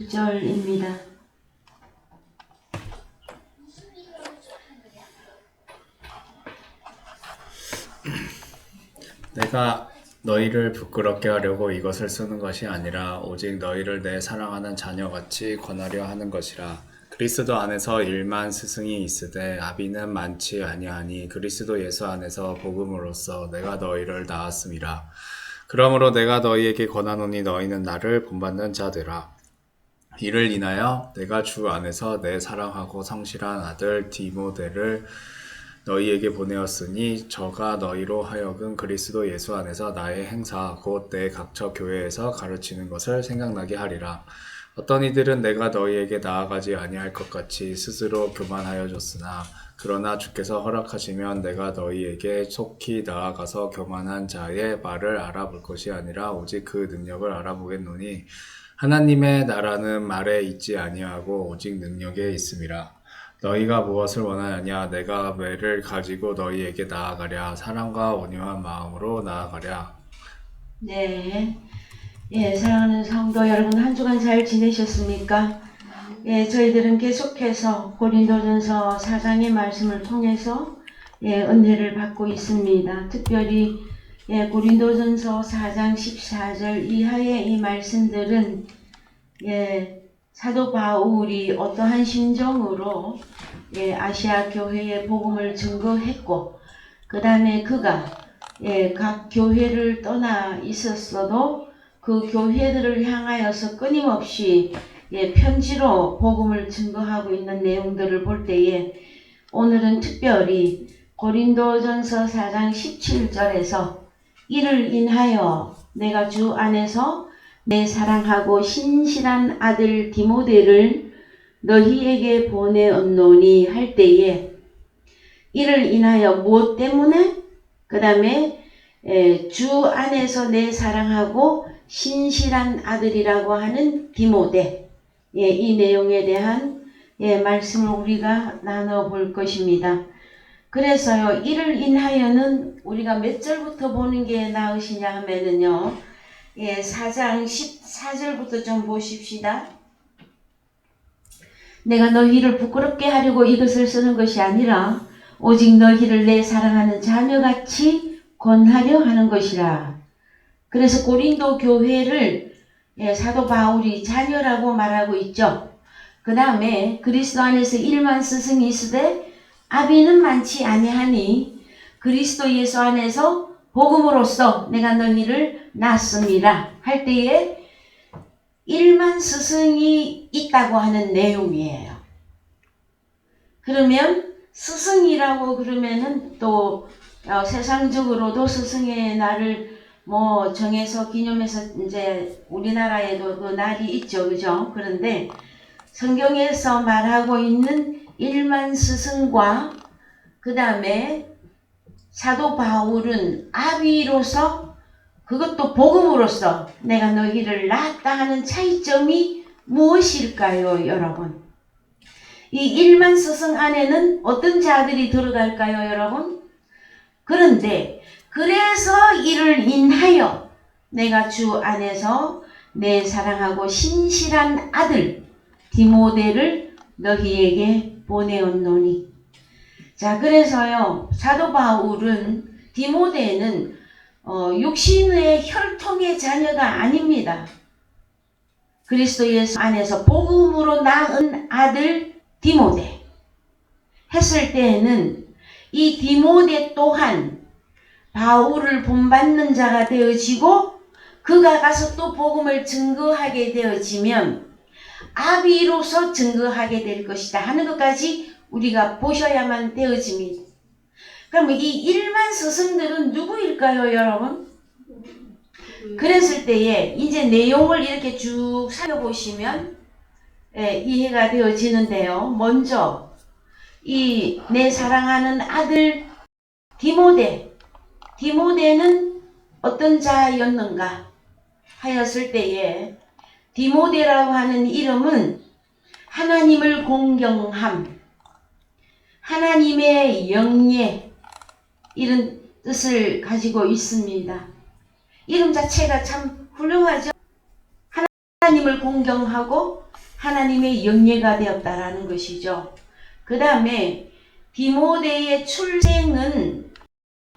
6절입니다. 내가 너희를 부끄럽게 하려고 이것을 쓰는 것이 아니라 오직 너희를 내 사랑하는 자녀같이 권하려 하는 것이라. 그리스도 안에서 1만 스승이 있으되 아비는 많지 아니하니 그리스도 예수 안에서 복음으로써 내가 너희를 낳았음이라. 그러므로 내가 너희에게 권하노니 너희는 나를 본받는 자되라. 이를 인하여 내가 주 안에서 내 사랑하고 성실한 아들 디모데를 너희에게 보내었으니 저가 너희로 하여금 그리스도 예수 안에서 나의 행사 곧 내 각처 교회에서 가르치는 것을 생각나게 하리라. 어떤 이들은 내가 너희에게 나아가지 아니할 것 같이 스스로 교만하여 줬으나 그러나 주께서 허락하시면 내가 너희에게 속히 나아가서 교만한 자의 말을 알아볼 것이 아니라 오직 그 능력을 알아보겠노니 하나님의 나라는 말에 있지 아니하고 오직 능력에 있음이라. 너희가 무엇을 원하느냐? 내가 매를 가지고 너희에게 나아가랴. 사랑과 온유한 마음으로 나아가랴. 네. 사랑하는 성도 여러분, 한 주간 잘 지내셨습니까? 저희들은 계속해서 고린도전서 4장의 말씀을 통해서 은혜를 받고 있습니다. 특별히 고린도전서 4장 14절 이하의 이 말씀들은 사도 바울이 어떠한 심정으로 아시아 교회의 복음을 증거했고, 그 다음에 그가 각 교회를 떠나 있었어도 그 교회들을 향하여서 끊임없이 편지로 복음을 증거하고 있는 내용들을 볼 때에 오늘은 특별히 고린도전서 4장 17절에서 이를 인하여 내가 주 안에서 내 사랑하고 신실한 아들 디모데를 너희에게 보내었노니 할 때에 이를 인하여 무엇 때문에? 그 다음에 주 안에서 내 사랑하고 신실한 아들이라고 하는 디모데, 이 내용에 대한 말씀을 우리가 나눠볼 것입니다. 그래서요, 이를 인하여는 우리가 몇 절부터 보는 게 나으시냐 하면은요, 4장 14절부터 좀 보십시다. 내가 너희를 부끄럽게 하려고 이것을 쓰는 것이 아니라 오직 너희를 내 사랑하는 자녀같이 권하려 하는 것이라. 그래서 고린도 교회를 사도 바울이 자녀라고 말하고 있죠. 그 다음에 그리스도 안에서 1만 스승이 있으되 아비는 많지 아니하니 그리스도 예수 안에서 복음으로써 내가 너희를 낳습니다 할 때에 1만 스승이 있다고 하는 내용이에요. 그러면 스승이라고 그러면은 또 세상적으로도 스승의 날을 정해서 기념해서 이제 우리나라에도 그 날이 있죠. 그죠? 그런데 성경에서 말하고 있는 1만 스승과 그 다음에 사도 바울은 아비로서 그것도 복음으로써 내가 너희를 낳았다 하는 차이점이 무엇일까요, 여러분? 이 1만 스승 안에는 어떤 자들이 들어갈까요, 여러분? 그런데 그래서 이를 인하여 내가 주 안에서 내 사랑하고 신실한 아들 디모데를 너희에게 보내었노니. 자, 그래서요, 사도 바울은 디모데는 육신의 혈통의 자녀가 아닙니다. 그리스도 예수 안에서 복음으로 낳은 아들 디모데 했을 때에는 이 디모데 또한 바울을 본받는 자가 되어지고 그가 가서 또 복음을 증거하게 되어지면 아비로서 증거하게 될 것이다 하는 것까지 우리가 보셔야만 되어집니다. 그럼 이 1만 스승들은 누구일까요, 여러분? 그랬을 때에 이제 내용을 이렇게 쭉 살펴보시면 이해가 되어지는데요. 먼저 이 내 사랑하는 아들 디모데는 어떤 자였는가 하였을 때에 디모데라고 하는 이름은 하나님을 공경함, 하나님의 영예 이런 뜻을 가지고 있습니다. 이름 자체가 참 훌륭하죠. 하나님을 공경하고 하나님의 영예가 되었다라는 것이죠. 그 다음에 디모데의 출생은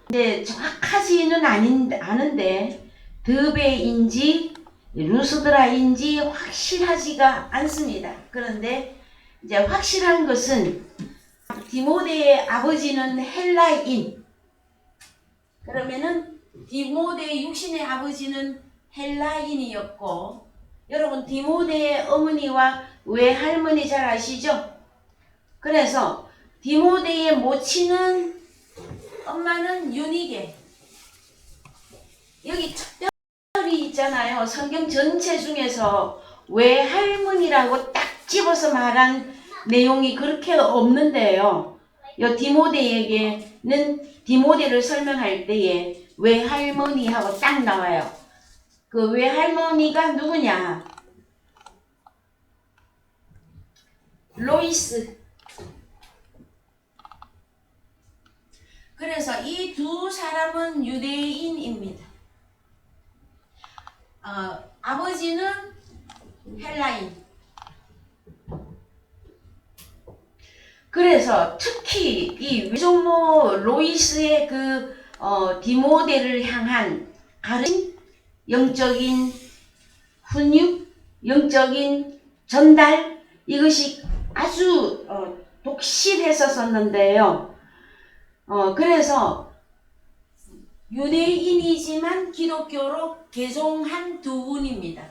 이제 정확하지는 않은데 드베인지 루스드라인지 확실하지가 않습니다. 그런데 이제 확실한 것은 디모데의 아버지는 헬라인. 그러면은 디모데의 육신의 아버지는 헬라인이었고, 여러분 디모데의 어머니와 외할머니 잘 아시죠? 그래서 디모데의 모친은 엄마는 유니게. 여기 특별히 있잖아요. 성경 전체 중에서 외할머니라고 딱 집어서 말한 내용이 그렇게 없는데요. 요 디모데에게는 디모데를 설명할 때에 외할머니하고 딱 나와요. 그 외할머니가 누구냐? 로이스. 그래서 이 두 사람은 유대인입니다. 아버지는 헬라인. 그래서 특히 이 외조모 로이스의 그 디모데를 향한 가르침, 영적인 훈육, 영적인 전달, 이것이 아주 독실했었는데요. 그래서 유대인이지만 기독교로 개종한 두 분입니다.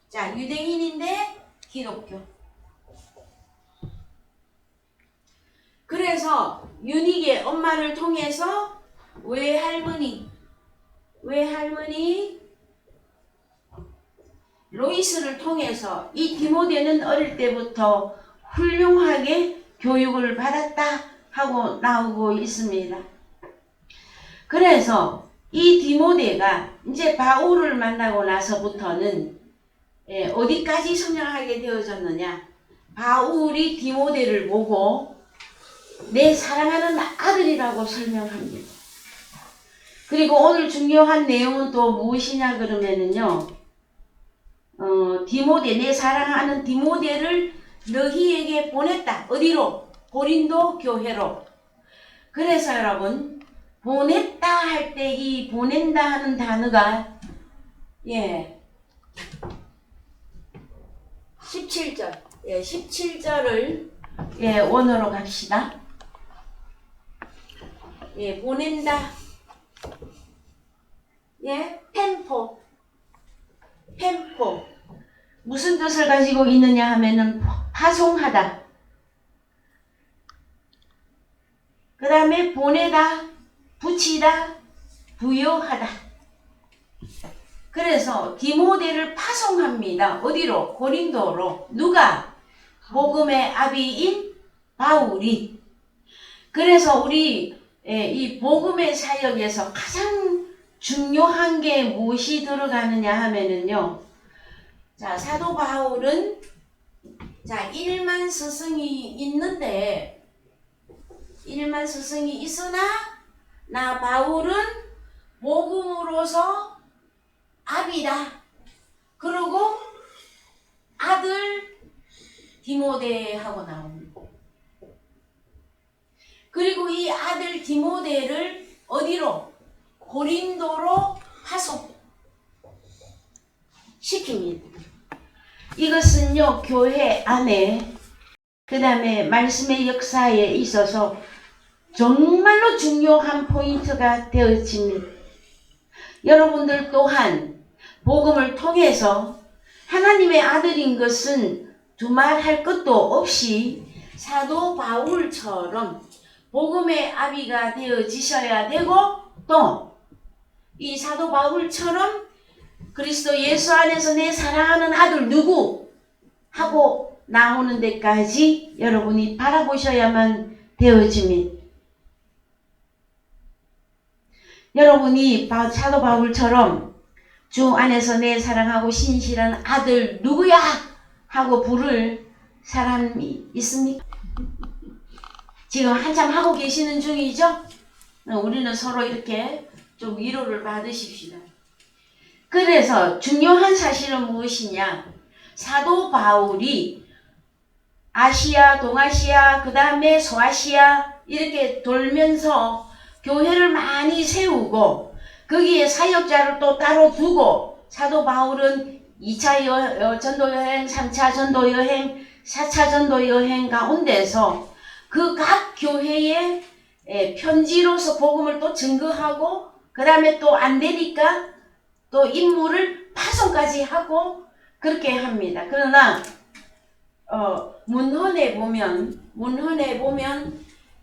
자, 유대인인데 기독교. 그래서 유닉의 엄마를 통해서 외할머니 로이스를 통해서 이 디모데는 어릴 때부터 훌륭하게 교육을 받았다 하고 나오고 있습니다. 그래서 이 디모데가 이제 바울을 만나고 나서부터는 어디까지 성장하게 되어졌느냐? 바울이 디모데를 보고 내 사랑하는 아들이라고 설명합니다. 그리고 오늘 중요한 내용은 또 무엇이냐 그러면은요, 디모데, 내 사랑하는 디모데를 너희에게 보냈다. 어디로? 고린도 교회로. 그래서 여러분, 보냈다 할 때 이 보낸다 하는 단어가 17절. 17절을 원어로 갑시다. 보낸다. 펜포. 무슨 뜻을 가지고 있느냐 하면은 파송하다. 그 다음에 보내다, 붙이다, 부여하다. 그래서 디모데를 파송합니다. 어디로? 고린도로. 누가? 복음의 아비인 바울이. 그래서 우리 이 복음의 사역에서 가장 중요한 게 무엇이 들어가느냐 하면은요. 자, 사도 바울은 1만 스승이 있는데 1만 스승이 있으나 나 바울은 복음으로서 아비다. 그리고 아들 디모데하고 나옵니다. 그리고 이 아들 디모데를 어디로? 고린도로 파송시킵니다. 이것은요, 교회 안에 그 다음에 말씀의 역사에 있어서 정말로 중요한 포인트가 되어집니다. 여러분들 또한 복음을 통해서 하나님의 아들인 것은 두말할 것도 없이 사도 바울처럼 복음의 아비가 되어지셔야 되고, 또 이 사도 바울처럼 그리스도 예수 안에서 내 사랑하는 아들 누구? 하고 나오는 데까지 여러분이 바라보셔야만 되어집니다. 여러분이 사도 바울처럼 주 안에서 내 사랑하고 신실한 아들 누구야? 하고 부를 사람이 있습니까? 지금 한참 하고 계시는 중이죠? 우리는 서로 이렇게 좀 위로를 받으십시다. 그래서 중요한 사실은 무엇이냐? 사도 바울이 아시아, 동아시아, 그 다음에 소아시아 이렇게 돌면서 교회를 많이 세우고 거기에 사역자를 또 따로 두고 사도 바울은 2차 전도여행, 3차 전도여행, 4차 전도여행 가운데서 그 각 교회에 편지로서 복음을 또 증거하고 그 다음에 또 안 되니까 또 임무를 파송까지 하고 그렇게 합니다. 그러나 문헌에 보면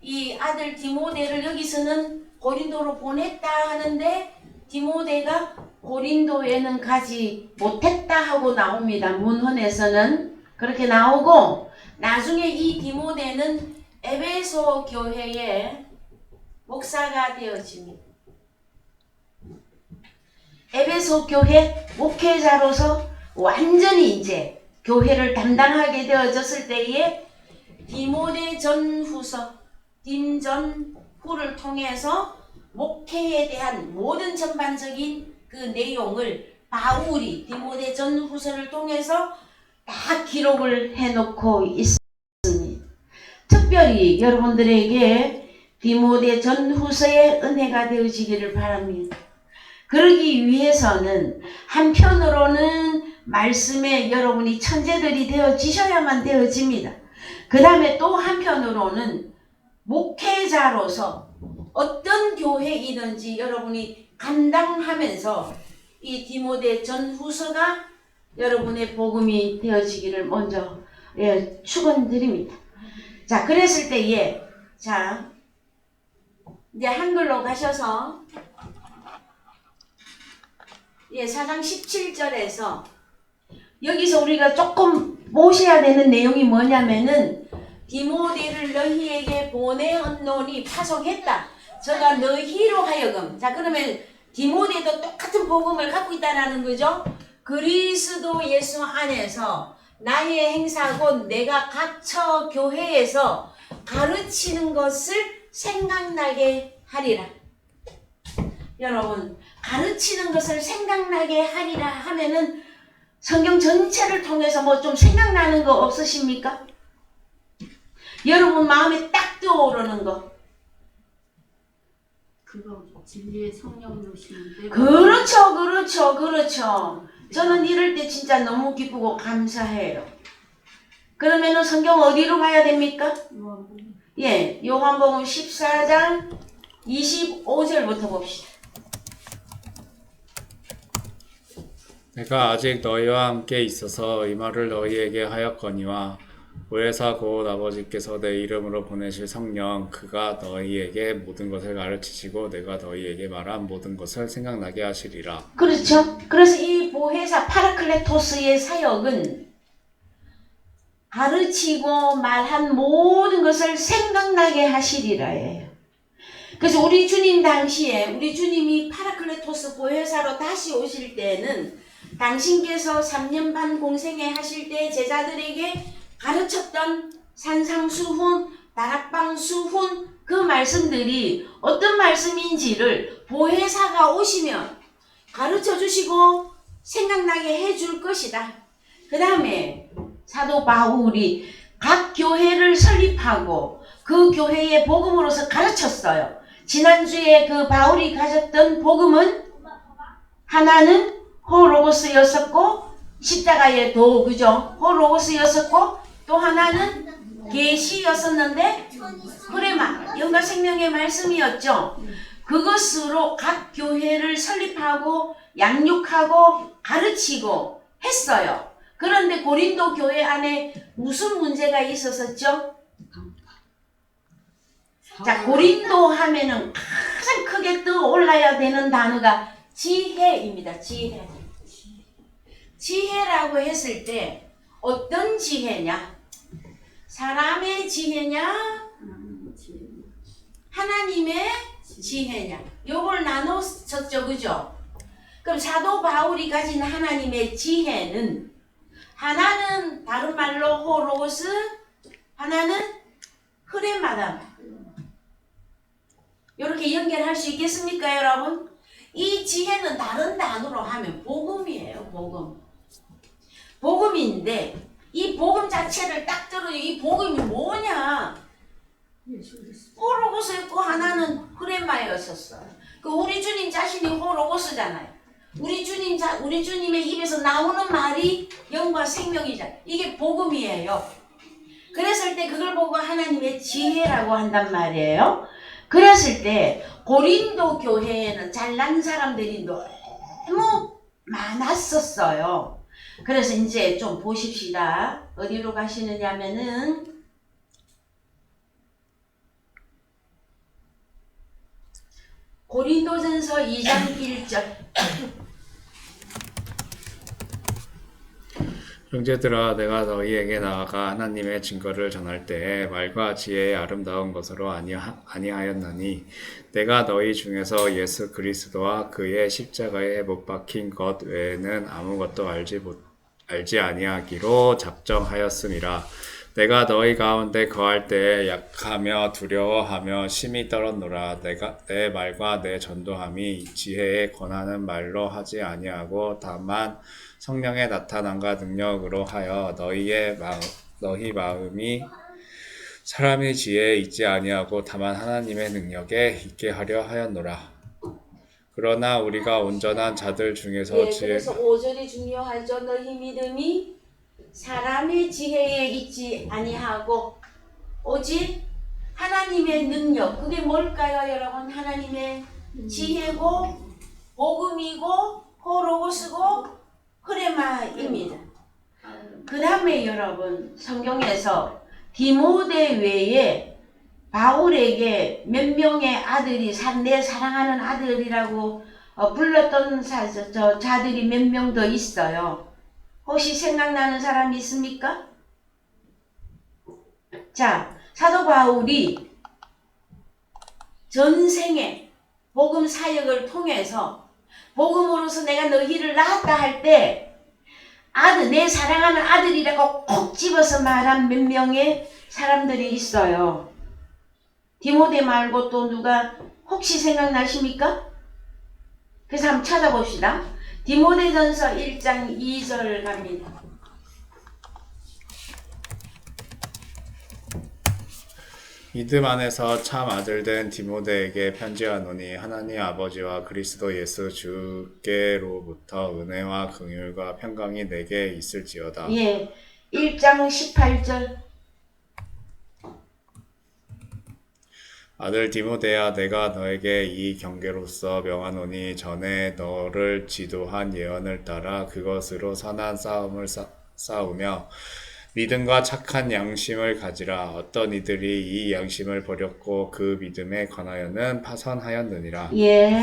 이 아들 디모데를 여기서는 고린도로 보냈다 하는데 디모데가 고린도에는 가지 못했다 하고 나옵니다. 문헌에서는 그렇게 나오고 나중에 이 디모데는 에베소 교회의 목사가 되어집니다. 에베소 교회 목회자로서 완전히 이제 교회를 담당하게 되어졌을 때에 디모데 전후서 딤전후를 통해서 목회에 대한 모든 전반적인 그 내용을 바울이 디모데 전후서를 통해서 다 기록을 해놓고 있습니다. 특별히 여러분들에게 디모데 전후서의 은혜가 되어지기를 바랍니다. 그러기 위해서는 한편으로는 말씀에 여러분이 천재들이 되어지셔야만 되어집니다. 그 다음에 또 한편으로는 목회자로서 어떤 교회이든지 여러분이 감당하면서 이 디모데 전후서가 여러분의 복음이 되어지기를 먼저 축원드립니다. 자, 그랬을 때에 자 이제 한글로 가셔서 4장 17절에서 여기서 우리가 조금 보셔야 되는 내용이 뭐냐면은 디모데를 너희에게 보내었노니 파송했다. 저가 너희로 하여금 자 그러면 디모데도 똑같은 복음을 갖고 있다라는 거죠. 그리스도 예수 안에서 나의 행사 곧 내가 각처 교회에서 가르치는 것을 생각나게 하리라. 여러분 가르치는 것을 생각나게 하리라 하면은 성경 전체를 통해서 뭐 좀 생각나는 거 없으십니까? 여러분 마음에 딱 떠오르는 거. 그거 진리의 성령 노시는데. 그렇죠. 저는 이럴 때 진짜 너무 기쁘고 감사해요. 그러면은 성경 어디로 가야 됩니까? 요한복음 14장 25절부터 봅시다. 내가 아직 너희와 함께 있어서 이 말을 너희에게 하였거니와 보혜사 곧 아버지께서 내 이름으로 보내실 성령 그가 너희에게 모든 것을 가르치시고 내가 너희에게 말한 모든 것을 생각나게 하시리라. 그렇죠. 그래서 이 보혜사 파라클레토스의 사역은 가르치고 말한 모든 것을 생각나게 하시리라예요. 그래서 우리 주님 당시에 우리 주님이 파라클레토스 보혜사로 다시 오실 때는 당신께서 3년 반 공생애 하실 때 제자들에게 가르쳤던 산상수훈, 다락방수훈 그 말씀들이 어떤 말씀인지를 보혜사가 오시면 가르쳐 주시고 생각나게 해줄 것이다. 그 다음에 사도 바울이 각 교회를 설립하고 그 교회의 복음으로서 가르쳤어요. 지난주에 그 바울이 가졌던 복음은 하나는 호로고스였었고 십자가의 도 그죠? 호로고스였었고 또 하나는 계시였었는데 그래마 영과 생명의 말씀이었죠. 그것으로 각 교회를 설립하고 양육하고 가르치고 했어요. 그런데 고린도 교회 안에 무슨 문제가 있었었죠? 자, 고린도 하면은 가장 크게 떠올라야 되는 단어가 지혜입니다. 지혜라고 했을 때 어떤 지혜냐? 사람의 지혜냐? 하나님의 지혜냐? 요걸 나눴었죠. 그죠? 그럼 사도 바울이 가진 하나님의 지혜는 하나는 다른 말로 호로스, 하나는 흐레마다. 이렇게 연결할 수 있겠습니까, 여러분? 이 지혜는 다른 단어로 하면 복음이에요, 복음. 복음인데 이 복음 자체를 딱 들어. 이 복음이 뭐냐? 예수 그리스도. 호로고스였고 하나는 흐레마였었어요. 그 우리 주님 자신이 호로고스잖아요. 우리 주님의 입에서 나오는 말이 영과 생명이잖아요. 이게 복음이에요. 그랬을 때 그걸 보고 하나님의 지혜라고 한단 말이에요. 그랬을 때 고린도 교회에는 잘난 사람들이 너무 많았었어요. 그래서 이제 좀 보십시다. 어디로 가시느냐면은 고린도전서 2장 1절. 형제들아, 내가 너희에게 나아가 하나님의 증거를 전할 때에 말과 지혜의 아름다운 것으로 아니하였나니 내가 너희 중에서 예수 그리스도와 그의 십자가에 못 박힌 것 외에는 아무것도 알지 아니하기로 작정하였음이라. 내가 너희 가운데 거할 때에 약하며 두려워하며 심히 떨었노라. 내 말과 내 전도함이 지혜에 권하는 말로 하지 아니하고 다만 성령의 나타남과 능력으로 하여 너희 마음이 사람의 지혜에 있지 아니하고 다만 하나님의 능력에 있게 하려 하였노라. 그러나 우리가 온전한 자들 중에서 그래서 5절이 중요하죠. 너희 믿음이 사람의 지혜에 있지 아니하고 오직 하나님의 능력. 그게 뭘까요, 여러분? 하나님의 지혜고 복음이고 호로고스고 흐레마입니다. 그 다음에 여러분 성경에서 디모데 외에 바울에게 몇 명의 아들이 내 사랑하는 아들이라고 불렀던 자들이 몇 명 더 있어요. 혹시 생각나는 사람이 있습니까? 자, 사도 바울이 전생에 복음 사역을 통해서 복음으로서 내가 너희를 낳았다 할 때 내 사랑하는 아들이라고 콕 집어서 말한 몇 명의 사람들이 있어요. 디모데 말고 또 누가 혹시 생각나십니까? 그래서 한번 찾아봅시다. 디모데전서 1장 2절 갑니다. 믿음 안에서 참 아들된 디모데에게 편지하노니 하나님 아버지와 그리스도 예수 주께로부터 은혜와 긍휼과 평강이 내게 있을지어다. 예, 1장 18절. 아들 디모데야, 내가 너에게 이 경계로서 명하노니 전에 너를 지도한 예언을 따라 그것으로 선한 싸움을 싸우며 믿음과 착한 양심을 가지라. 어떤 이들이 이 양심을 버렸고 그 믿음에 관하여는 파선하였느니라. 예,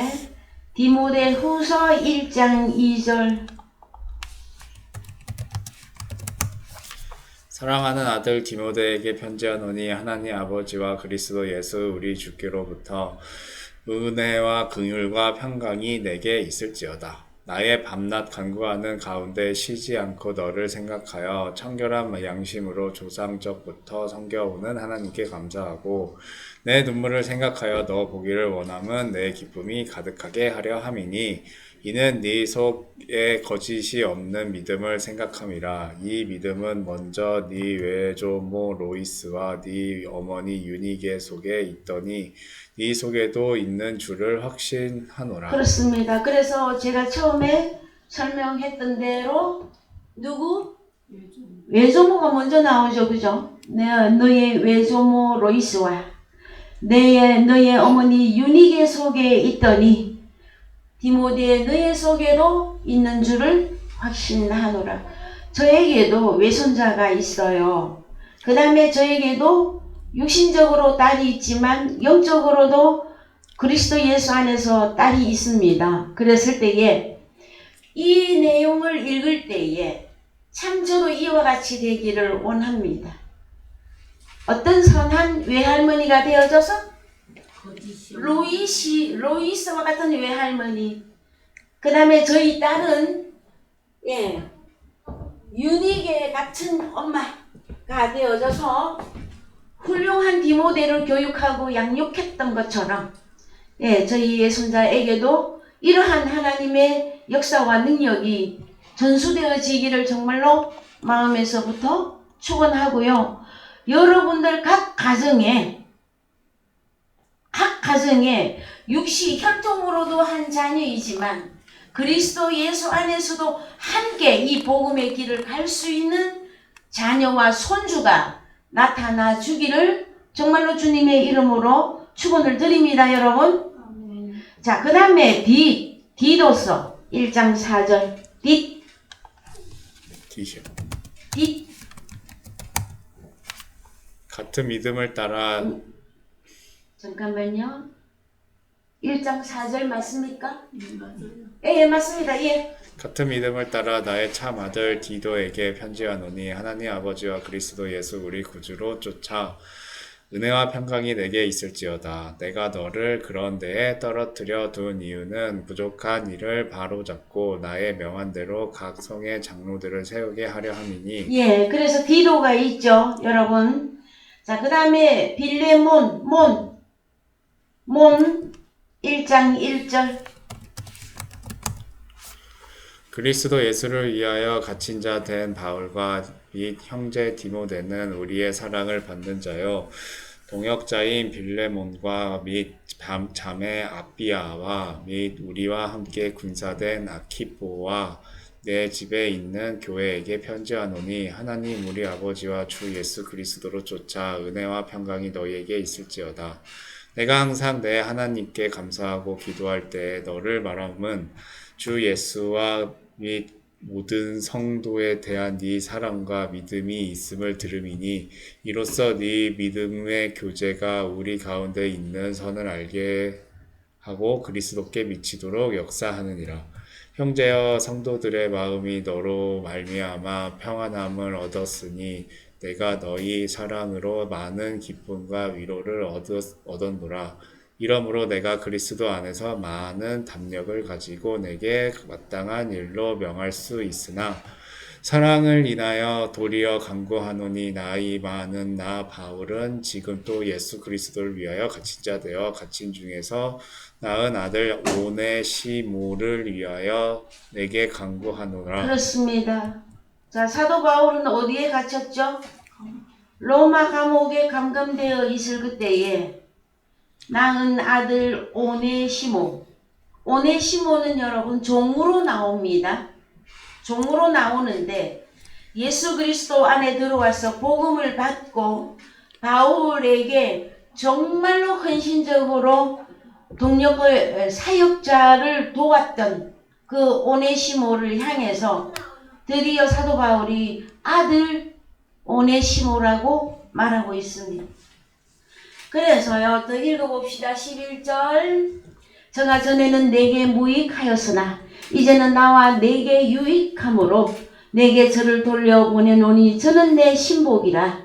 디모데 후서 1장 2절. 사랑하는 아들 디모데에게 편지하노니 하나님 아버지와 그리스도 예수 우리 주께로부터 은혜와 긍휼과 평강이 내게 있을지어다. 나의 밤낮 간구하는 가운데 쉬지 않고 너를 생각하여 청결한 양심으로 조상적부터 섬겨오는 하나님께 감사하고 내 눈물을 생각하여 너 보기를 원함은 내 기쁨이 가득하게 하려 함이니 이는 네 속에 거짓이 없는 믿음을 생각함이라. 이 믿음은 먼저 네 외조모 로이스와 네 어머니 유니게 속에 있더니 네 속에도 있는 줄을 확신하노라. 그렇습니다. 그래서 제가 처음에 설명했던 대로 누구? 외조모가 먼저 나오죠. 그죠? 너의 외조모 로이스와 너의 어머니 유니게 속에 있더니 디모데 너의 속에도 있는 줄을 확신하노라. 저에게도 외손자가 있어요. 그 다음에 저에게도 육신적으로 딸이 있지만 영적으로도 그리스도 예수 안에서 딸이 있습니다. 그랬을 때에 이 내용을 읽을 때에 참 저도 이와 같이 되기를 원합니다. 어떤 선한 외할머니가 되어져서 로이스와 같은 외할머니, 그 다음에 저희 딸은 유니게 같은 엄마가 되어져서 훌륭한 디모데를 교육하고 양육했던 것처럼 저희 예손자에게도 이러한 하나님의 역사와 능력이 전수되어지기를 정말로 마음에서부터 축원하고요. 여러분들 각 가정에 육시 혈통으로도 한 자녀이지만 그리스도 예수 안에서도 함께 이 복음의 길을 갈 수 있는 자녀와 손주가 나타나 주기를 정말로 주님의 이름으로 축원을 드립니다, 여러분. 아멘. 자, 그 다음에 디도서 1장 4절 디시오. 디 같은 믿음을 따라 잠깐만요. 1장 4절 맞습니까? 맞아요. 예, 맞습니다. 예. 같은 믿음을 따라 나의 참 아들 디도에게 편지하노니 하나님 아버지와 그리스도 예수 우리 구주로 쫓아 은혜와 평강이 내게 있을지어다. 내가 너를 그런 데에 떨어뜨려 둔 이유는 부족한 일을 바로잡고 나의 명한 대로 각 성의 장로들을 세우게 하려 함이니. 예, 그래서 디도가 있죠, 여러분. 자, 그 다음에 빌레몬, 몬 1장 1절. 그리스도 예수를 위하여 갇힌 자 된 바울과 및 형제 디모데는 우리의 사랑을 받는 자요 동역자인 빌레몬과 및 자매 아비아와 및 우리와 함께 군사된 아키포와 내 집에 있는 교회에게 편지하노니 하나님 우리 아버지와 주 예수 그리스도로 쫓아 은혜와 평강이 너희에게 있을지어다. 내가 항상 내 하나님께 감사하고 기도할 때 너를 말함은 주 예수와 및 모든 성도에 대한 네 사랑과 믿음이 있음을 들음이니 이로써 네 믿음의 교제가 우리 가운데 있는 선을 알게 하고 그리스도께 미치도록 역사하느니라. 형제여 성도들의 마음이 너로 말미암아 평안함을 얻었으니 내가 너희 사랑으로 많은 기쁨과 위로를 얻었노라. 이러므로 내가 그리스도 안에서 많은 담력을 가지고 내게 마땅한 일로 명할 수 있으나 사랑을 인하여 도리어 간구하노니 나이 많은 나 바울은 지금 또 예수 그리스도를 위하여 갇힌 자 되어 갇힌 중에서 낳은 아들 오네시모를 위하여 내게 간구하노라. 그렇습니다. 자, 사도 바울은 어디에 갇혔죠? 로마 감옥에 감금되어 있을 그때에 낳은 아들 오네시모는 여러분 종으로 나옵니다. 종으로 나오는데 예수 그리스도 안에 들어와서 복음을 받고 바울에게 정말로 헌신적으로 사역자를 도왔던 그 오네시모를 향해서 드디어 사도 바울이 아들 오네시모라고 말하고 있습니다. 그래서요, 더 읽어봅시다. 11절. 저가 전에는 내게 무익하였으나 이제는 나와 내게 유익함으로 내게 저를 돌려보내노니 저는 내 신복이라.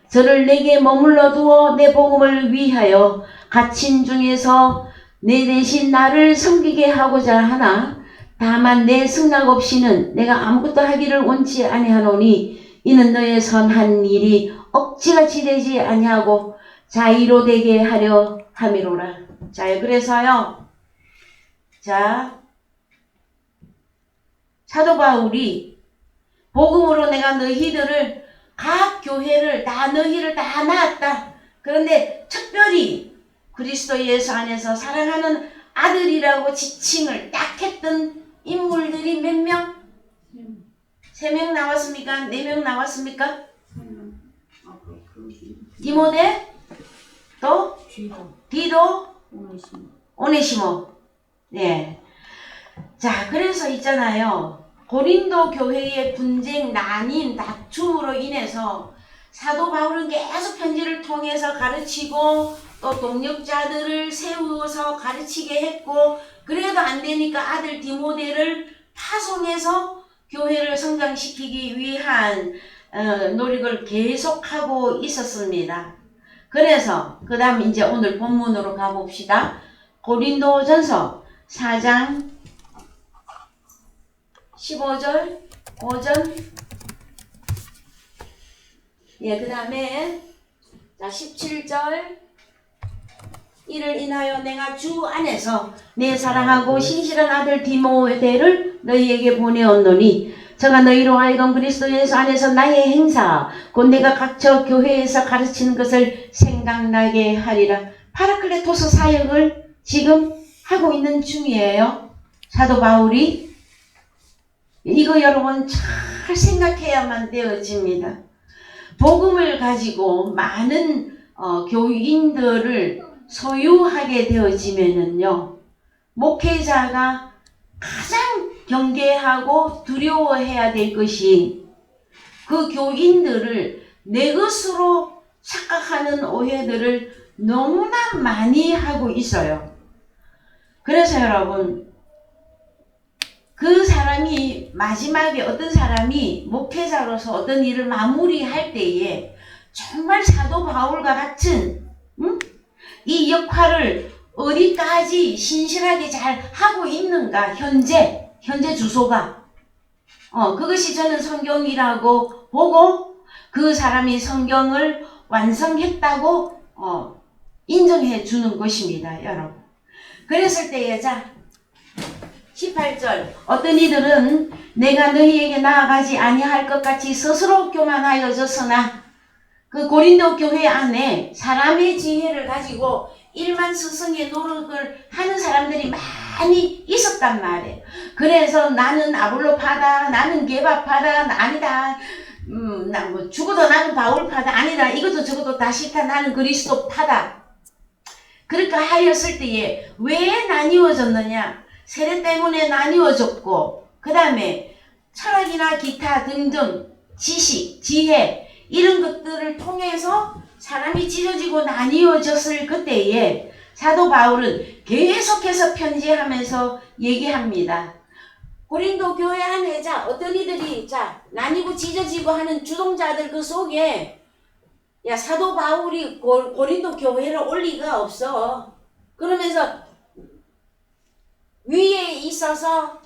저를 내게 머물러 두어 내 복음을 위하여 갇힌 중에서 내 대신 나를 섬기게 하고자 하나 다만 내 승낙 없이는 내가 아무것도 하기를 원치 아니하노니 이는 너의 선한 일이 억지같이 되지 아니하고 자의로 되게 하려 함이로라. 자, 그래서요. 자, 사도 바울이 복음으로 내가 너희들을 각 교회를 너희를 다 낳았다. 그런데 특별히 그리스도 예수 안에서 사랑하는 아들이라고 지칭을 딱 했던 인물들이 몇 명? 3명 나왔습니까? 4명 나왔습니까? 디모데, 또 디도, 오네시모. 네. 자, 그래서 있잖아요. 고린도 교회의 분쟁, 난임, 다툼으로 인해서 사도 바울은 계속 편지를 통해서 가르치고 또 동역자들을 세워서 가르치게 했고 그래도 안 되니까 아들 디모데를 파송해서 교회를 성장시키기 위한 노력을 계속하고 있었습니다. 그래서 그 다음 이제 오늘 본문으로 가봅시다. 고린도전서 4장 15절 5절 예, 그 다음에 자 17절 이를 인하여 내가 주 안에서 내 사랑하고 신실한 아들 디모데를 너희에게 보내었노니 저가 너희로 하여금 그리스도 예수 안에서 나의 행사 곧 내가 각처 교회에서 가르치는 것을 생각나게 하리라. 파라클레토스 사역을 지금 하고 있는 중이에요. 사도 바울이. 이거 여러분 잘 생각해야만 되어집니다. 복음을 가지고 많은 교인들을 소유하게 되어지면은요, 목회자가 가장 경계하고 두려워해야 될 것이 그 교인들을 내 것으로 착각하는 오해들을 너무나 많이 하고 있어요. 그래서 여러분, 그 사람이 마지막에 어떤 사람이 목회자로서 어떤 일을 마무리할 때에 정말 사도 바울과 같은 이 역할을 어디까지 신실하게 잘 하고 있는가, 현재 주소가 그것이 저는 성경이라고 보고 그 사람이 성경을 완성했다고 인정해 주는 것입니다, 여러분. 그랬을 때에 자 18절 어떤 이들은 내가 너희에게 나아가지 아니할 것 같이 스스로 교만하여졌으나 그 고린도 교회 안에 사람의 지혜를 가지고 일만 스승의 노력을 하는 사람들이 많이 있었단 말이에요. 그래서 나는 아볼로파다, 나는 게바파다, 아니다, 나 뭐 죽어도 나는 바울파다, 아니다, 이것도 저것도 다 싫다, 나는 그리스도파다. 그러니까 하였을 때에 왜 나뉘어졌느냐? 세례 때문에 나뉘어졌고, 그 다음에 철학이나 기타 등등 지식, 지혜 이런 것들을 통해서 사람이 찢어지고 나뉘어졌을 그때에 사도 바울은 계속해서 편지하면서 얘기합니다. 고린도 교회 안에 자 어떤 이들이 자 나뉘고 찢어지고 하는 주동자들 그 속에 야 사도 바울이 고린도 교회를 올 리가 없어. 그러면서 위에 있어서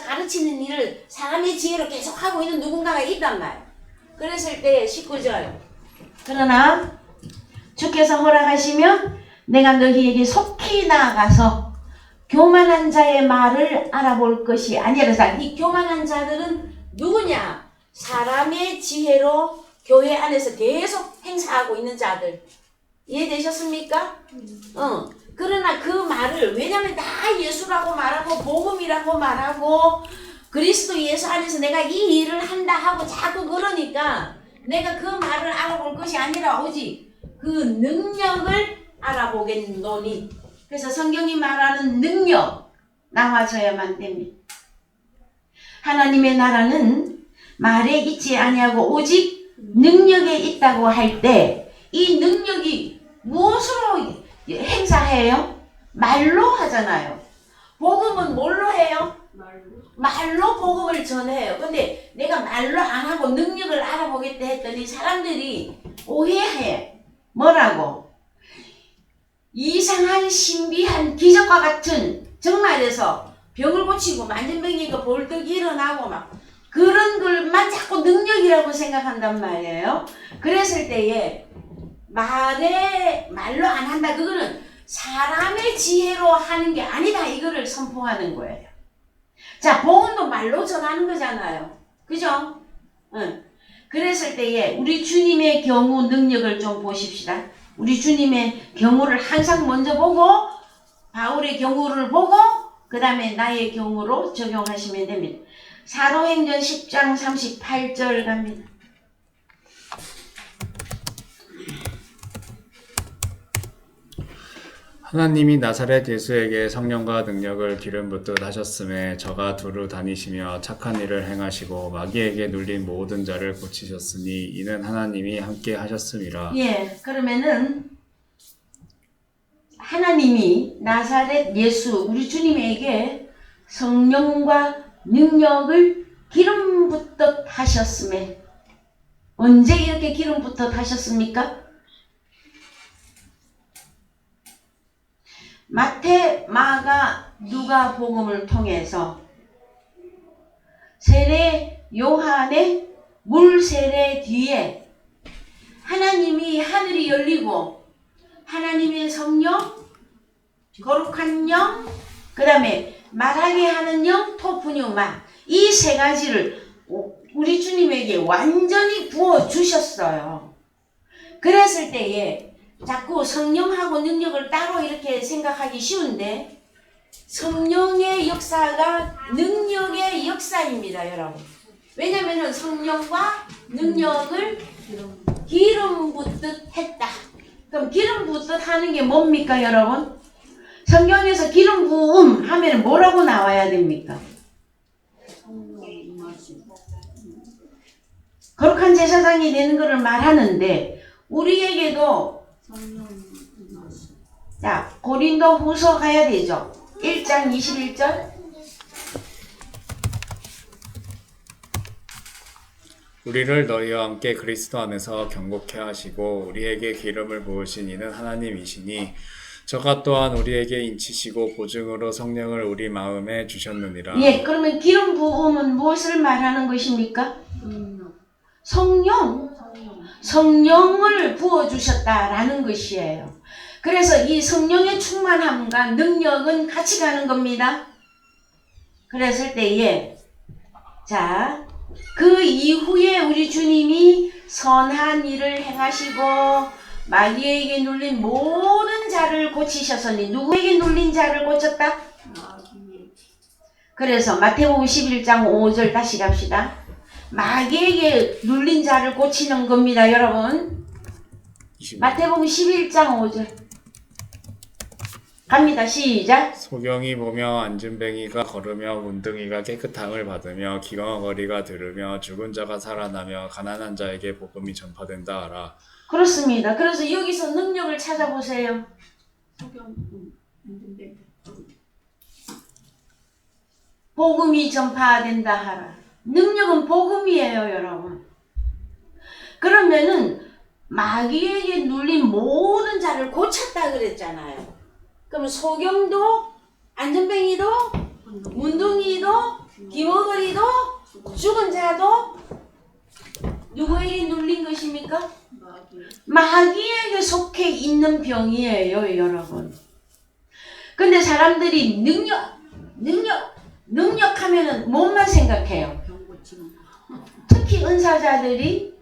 가르치는 일을 사람의 지혜로 계속 하고 있는 누군가가 있단 말이야. 그랬을 때 19절 그러나 주께서 허락하시면 내가 너희에게 속히 나아가서 교만한 자의 말을 알아볼 것이 아니라. 이 교만한 자들은 누구냐? 사람의 지혜로 교회 안에서 계속 행사하고 있는 자들. 이해되셨습니까? 그러나 그 말을, 왜냐면 다 예수라고 말하고 복음이라고 말하고 그리스도 예수 안에서 내가 이 일을 한다 하고 자꾸 그러니까 내가 그 말을 알아볼 것이 아니라 오직 그 능력을 알아보겠노니. 그래서 성경이 말하는 능력 나와줘야만 됩니다. 하나님의 나라는 말에 있지 아니하고 오직 능력에 있다고 할 때 이 능력이 무엇으로 행사해요? 말로 하잖아요. 복음은 뭘로 해요? 말로 복음을 전해요. 근데 내가 말로 안 하고 능력을 알아보겠다 했더니 사람들이 오해해. 뭐라고? 이상한 신비한 기적과 같은 정말에서 병을 고치고 만진병이가 벌떡 일어나고 막 그런 걸만 자꾸 능력이라고 생각한단 말이에요. 그랬을 때에 말로 안 한다. 그거는 사람의 지혜로 하는 게 아니다. 이거를 선포하는 거예요. 자, 복음도 말로 전하는 거잖아요. 그죠? 그랬을 때에 우리 주님의 경우 능력을 좀 보십시다. 우리 주님의 경우를 항상 먼저 보고 바울의 경우를 보고 그 다음에 나의 경우로 적용하시면 됩니다. 사도행전 10장 38절 갑니다. 하나님이 나사렛 예수에게 성령과 능력을 기름 붓듯 하셨음에 저가 두루 다니시며 착한 일을 행하시고 마귀에게 눌린 모든 자를 고치셨으니 이는 하나님이 함께 하셨음이라. 예, 그러면은 하나님이 나사렛 예수 우리 주님에게 성령과 능력을 기름 붓듯 하셨음에. 언제 이렇게 기름 붓듯 하셨습니까? 마태, 마가, 누가 복음을 통해서 세례 요한의 물 세례 뒤에 하나님이 하늘이 열리고 하나님의 성령, 거룩한 영, 그 다음에 말하게 하는 영, 토프뉴마 이 세 가지를 우리 주님에게 완전히 부어 주셨어요. 그랬을 때에 자꾸 성령하고 능력을 따로 이렇게 생각하기 쉬운데 성령의 역사가 능력의 역사입니다, 여러분. 왜냐면은 성령과 능력을 기름 붓듯 했다. 그럼 기름 붓듯 하는 게 뭡니까, 여러분? 성경에서 기름 부음 하면 뭐라고 나와야 됩니까? 거룩한 제사장이 되는 것을 말하는데 우리에게도 자 고린도 후서 가야 되죠. 1장 21절 우리를 너희와 함께 그리스도 안에서 경고케 하시고 우리에게 기름을 부으신 이는 하나님이시니 저가 또한 우리에게 인치시고 보증으로 성령을 우리 마음에 주셨느니라. 예, 그러면 기름 부음은 무엇을 말하는 것입니까? 성령을 부어주셨다라는 것이에요. 그래서 이 성령의 충만함과 능력은 같이 가는 겁니다. 그랬을 때에 자, 그 이후에 우리 주님이 선한 일을 행하시고 마귀에게 눌린 모든 자를 고치셨으니 누구에게 눌린 자를 고쳤다? 그래서 마태복음 11장 5절 다시 갑시다. 마귀에게 눌린 자를 고치는 겁니다, 여러분. 마태복음 11장 5절 갑니다. 시작. 소경이 보며 안진뱅이가 걸으며 문둥이가 깨끗함을 받으며 기왕거리가 들으며 죽은 자가 살아나며 가난한 자에게 복음이 전파된다 하라. 그렇습니다. 그래서 여기서 능력을 찾아보세요. 복음이 전파된다 하라. 능력은 복음이에요, 여러분. 그러면은 마귀에게 눌린 모든 자를 고쳤다 그랬잖아요. 그럼 소경도 안전뱅이도 문둥이도 기머거리도 죽은 자도 누구에게 눌린 것입니까? 마귀에게 속해 있는 병이에요, 여러분. 근데 사람들이 능력 하면은 뭐만 생각해요? 특히 은사자들이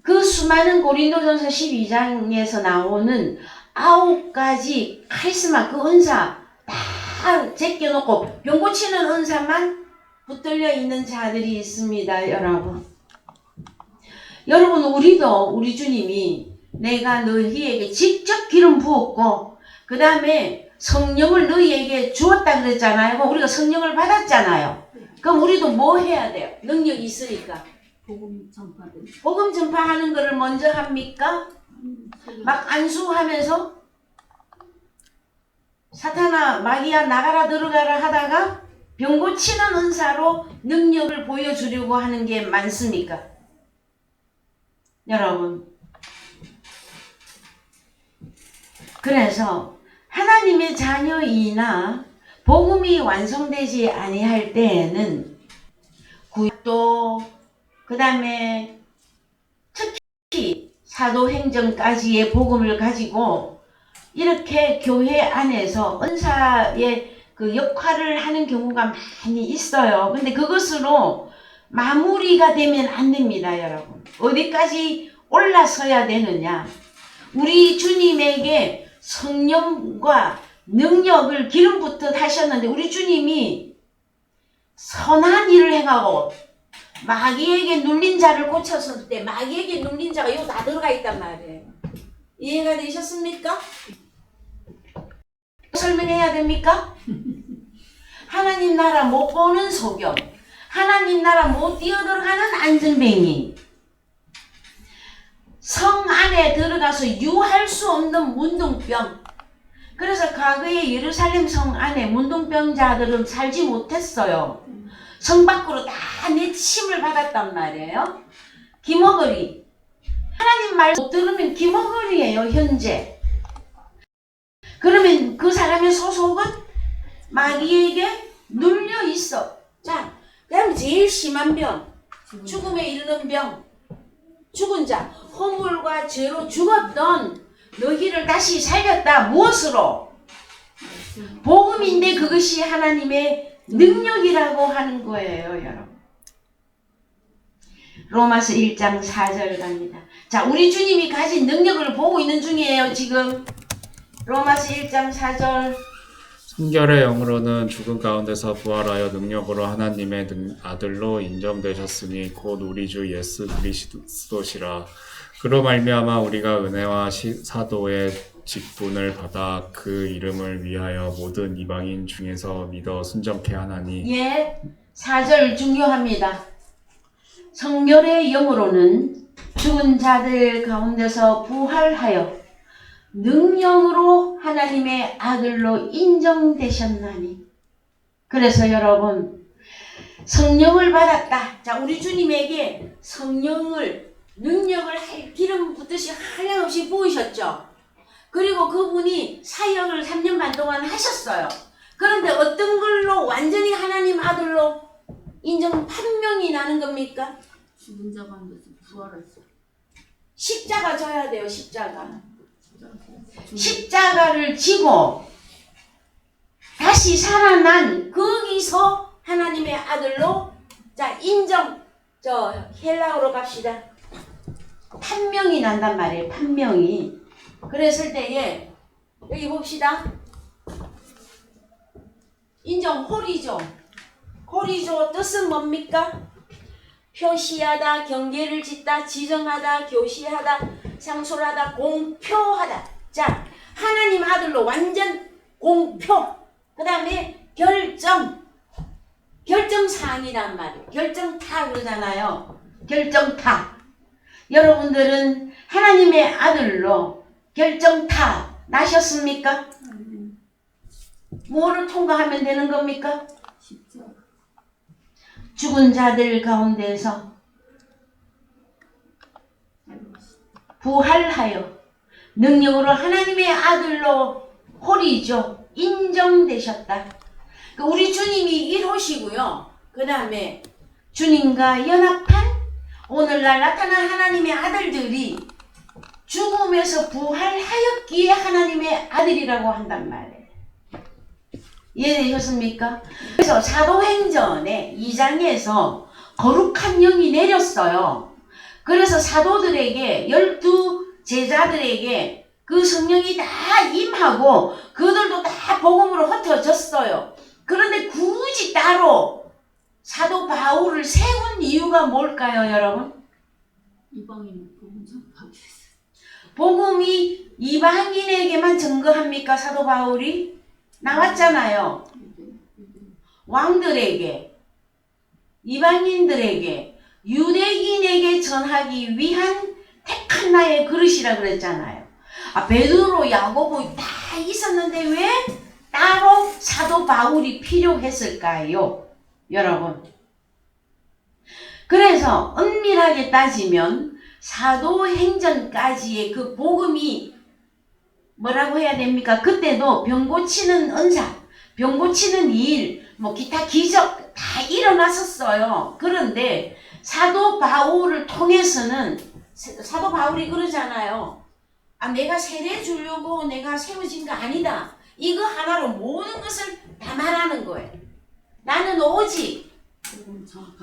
그 수많은 고린도전서 12장에서 나오는 9가지 카리스마, 그 은사 다 제껴놓고 병 고치는 은사만 붙들려 있는 자들이 있습니다, 여러분. 여러분, 우리 주님이 내가 너희에게 직접 기름 부었고 그 다음에 성령을 너희에게 주었다 그랬잖아요. 그럼 우리가 성령을 받았잖아요. 그럼 우리도 뭐 해야 돼요? 능력이 있으니까. 복음 전파하는 것을 먼저 합니까? 막 안수하면서 사탄아 마귀야 나가라 들어가라 하다가 병 고치는 은사로 능력을 보여주려고 하는 게 많습니까? 여러분, 그래서 하나님의 자녀이나 복음이 완성되지 아니할 때에는 구약도 그 다음에 특히 사도행전까지의 복음을 가지고 이렇게 교회 안에서 은사의 그 역할을 하는 경우가 많이 있어요. 근데 그것으로 마무리가 되면 안 됩니다, 여러분. 어디까지 올라서야 되느냐? 우리 주님에게 성령과 능력을 기름 붓듯 하셨는데 우리 주님이 선한 일을 행하고 마귀에게 눌린 자를 고쳤을 때 마귀에게 눌린 자가 이거 다 들어가 있단 말이에요. 이해가 되셨습니까? 설명해야 됩니까? 하나님 나라 못 보는 소경, 하나님 나라 못 뛰어들어가는 안전뱅이, 성 안에 들어가서 유할 수 없는 문둥병. 그래서 과거에 예루살렘 성 안에 문둥병자들은 살지 못했어요. 성 밖으로 다 내침을 받았단 말이에요. 기머거리. 하나님 말 못 들으면 기머거리예요, 현재. 그러면 그 사람의 소속은 마귀에게 눌려 있어. 자, 그다음 제일 심한 병, 죽음에 이르는 병, 죽은 자, 허물과 죄로 죽었던 너희를 다시 살렸다. 무엇으로? 복음인데 그것이 하나님의 능력이라고 하는 거예요, 여러분. 로마서 1장 4절 갑니다. 자, 우리 주님이 가진 능력을 보고 있는 중이에요, 지금. 로마서 1장 4절. 순결의 영으로는 죽은 가운데서 부활하여 능력으로 하나님의 아들로 인정되셨으니 곧 우리 주 예수 그리스도시라. 그로 말미암아 우리가 은혜와 사도의 직분을 받아 그 이름을 위하여 모든 이방인 중에서 믿어 순정케 하나니. 예, 4절 중요합니다. 성결의 영으로는 죽은 자들 가운데서 부활하여 능력으로 하나님의 아들로 인정되셨나니. 그래서 여러분, 성령을 받았다. 자, 우리 주님에게 성령을, 능력을 기름 붓듯이 한량없이 부으셨죠. 그리고 그분이 사역을 3년 반 동안 하셨어요. 그런데 어떤 걸로 완전히 하나님 아들로 인정 판명이 나는 겁니까? 죽은 자 가운데서 부활했어. 십자가 져야 돼요, 십자가. 십자가를 지고 다시 살아난 거기서 하나님의 아들로, 자, 인정, 헬라어로 갑시다. 판명이 난단 말이에요, 판명이. 그랬을 때에 여기 봅시다. 인정, 홀이죠. 홀이죠. 뜻은 뭡니까? 표시하다, 경계를 짓다, 지정하다, 교시하다, 상술하다, 공표하다. 자, 하나님 아들로 완전 공표. 그 다음에 결정사항이란 말이에요. 결정타 그러잖아요. 결정타. 여러분들은 하나님의 아들로 결정타 나셨습니까? 뭐를 통과하면 되는 겁니까? 십자가. 죽은 자들 가운데서 부활하여 능력으로 하나님의 아들로 홀이죠. 인정되셨다. 우리 주님이 이루시고요. 그 다음에 주님과 연합한 오늘날 나타난 하나님의 아들들이 죽음에서 부활하였기에 하나님의 아들이라고 한단 말이에요. 이해되셨습니까? 그래서 사도행전의 2장에서 거룩한 영이 내렸어요. 그래서 사도들에게, 12 제자들에게 그 성령이 다 임하고 그들도 다 복음으로 흩어졌어요. 그런데 굳이 따로 사도 바울을 세운 이유가 뭘까요, 여러분? 이방인 복음 전파하기 위해서. 복음이 이방인에게만 증거합니까, 사도 바울이? 나왔잖아요. 왕들에게, 이방인들에게, 유대인에게 전하기 위한 택한 나의 그릇이라 그랬잖아요. 베드로, 야고보 다 있었는데 왜 따로 사도 바울이 필요했을까요, 여러분? 그래서 엄밀하게 따지면 사도행전까지의 그 복음이 뭐라고 해야 됩니까? 그때도 병 고치는 은사, 병 고치는 일, 기타 기적 다 일어났었어요. 그런데 사도 바울을 통해서는, 사도 바울이 그러잖아요. 내가 세례 주려고 내가 세워진 거 아니다. 이거 하나로 모든 것을 다 말하는 거예요. 나는 오직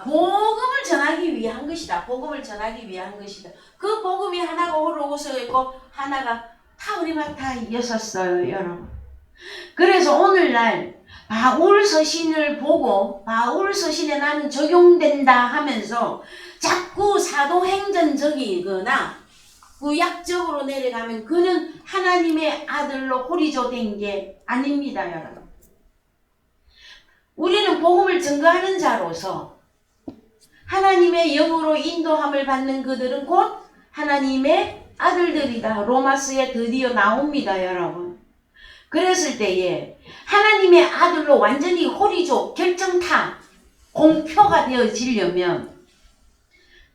복음을 전하기 위한 것이다. 복음을 전하기 위한 것이다. 그 복음이 하나가 홀로고서 있고 하나가 타우리마타였었어요, 여러분. 그래서 오늘날 바울 서신을 보고 바울 서신에 나는 적용된다 하면서 자꾸 사도행전적이거나 구약적으로 내려가면 그는 하나님의 아들로 호리조 된 게 아닙니다, 여러분. 우리는 복음을 증거하는 자로서 하나님의 영으로 인도함을 받는 그들은 곧 하나님의 아들들이다. 로마서에 드디어 나옵니다, 여러분. 그랬을 때에 하나님의 아들로 완전히 호리조, 결정타, 공표가 되어지려면